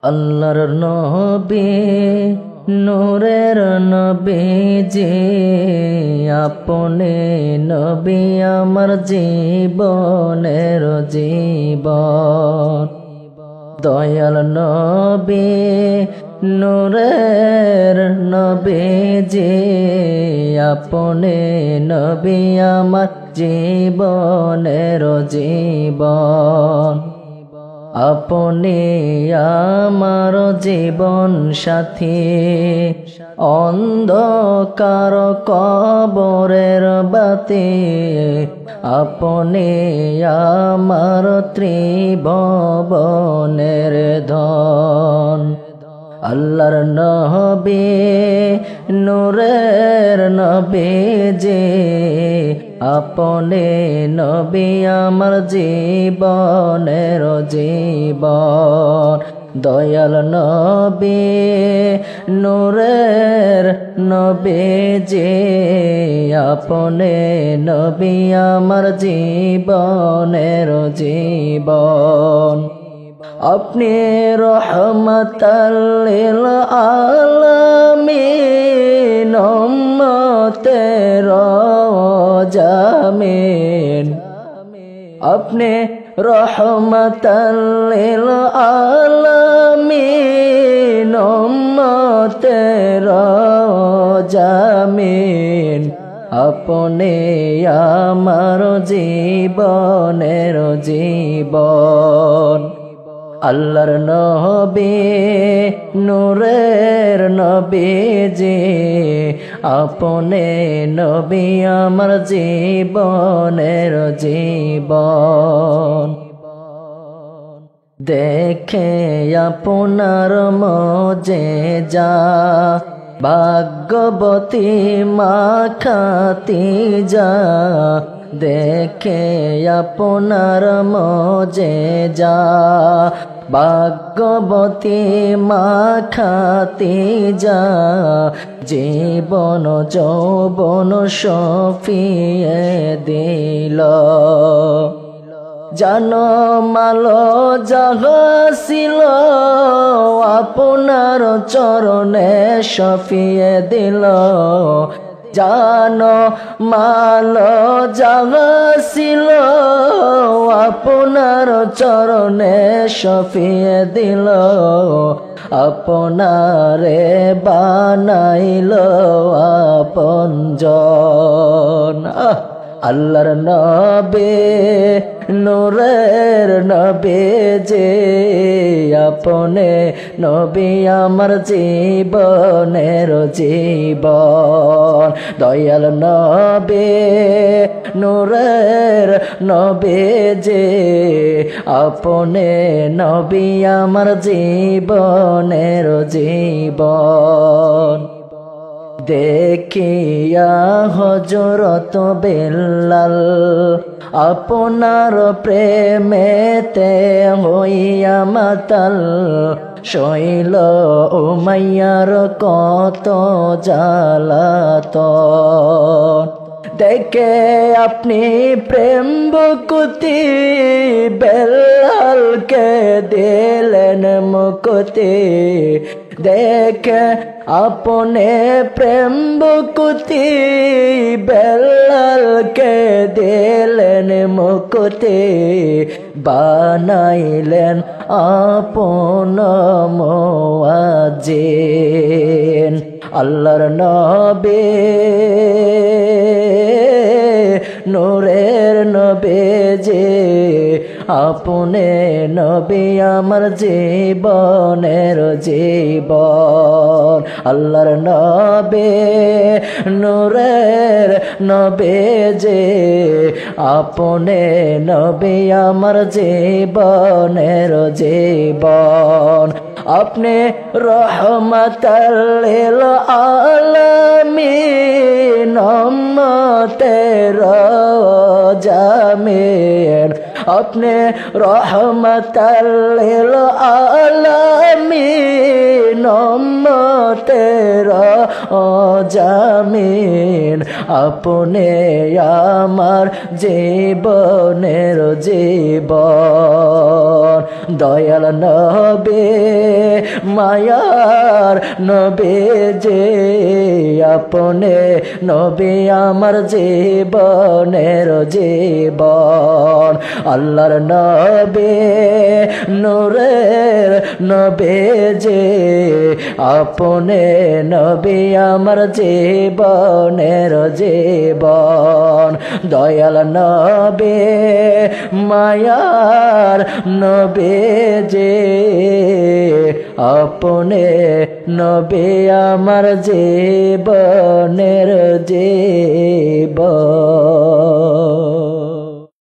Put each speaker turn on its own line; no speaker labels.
আল্লাহর নবী নূরের নবী যে আপনে নবী আমার জীবনের জীবন। দয়াল নবী নূরের নবী যে আপনে নবী আমার জীবনের জীবন। আপনি আমার জীবন সাথী অন্ধকার কবরের বাতি। আপনি আমার ত্রিভুবনের ধন। আল্লাহর নবী নূরের নবী যে আপনে নবী আমার জীবনের জীবন। দয়াল নবী নূরের নবী যে আপনে নবী আমার জীবনের জীবন। আপনি রহমতাল লিল আলামিন উম্মতের জামিন। আপনি রহমতাল লিল আলামিন উম্মতের জামিন। আপনি আমার জীবনের জীবন। আল্লাহর নবী নূরের নবী যে আপনে নবী আমার জীবনের জীবন। দেখে আপনার মজেজা ভাগ্যবতী মা খাদিজা। দেখে আপনার মজেজা ভাগ্যবতী মা খাদিজা। জীবন যৌবন সফিয়ে দিল। জানমাল জাগছিল আপনার চরণে সফিয়ে দিল। জানমাল জাগছিল আপনার চরণে সফিয়ে দিল। আপনারে বানাইল আপনজন। আল্লাহর নবী নূরের নবী যে আপনে নবী আমার জীবনের জীবন। দয়াল নবী নূরের নবী যে আপনে নবী আমার জীবনের জীবন। দেখিয়া হযরত বেলাল আপনার প্রেমেতে হইয়া মাতাল। শৈল উমাইয়ার কত জ্বালাতন। দেখে আপনি প্রেম বুকুতি বেলালকে দিলেন মুকুতি। দেখে আপনে প্রেম বুকুতি বেলালকে দিলেন মুকুতি। বানাইলেন আপন মুয়াজ্জিন। আল্লাহর নবী নূরের নবী যে আপনে নবী আমার জীবনের জীবন। আল্লাহর নবী নূরের নবী যে আপনে নবী আমার জীবনের জীবন। আপনি রহমতাল লিল আলামিন উম্মতের জামিন। আপনি রহমতাল লিল আলামিন উম্মতের জামিন। আপনি আমার জীবনের জীবন দয়াল নবী মায়ার নবী যে আপনি নবী আমার জীবনের জীবন আল্লাহর নবী নূরের নবী যে আপনি নবী আমার জীবনের জীবন দয়াল নবী মায়ার নবী যে আপনি নবী আমার জীবনের জীবন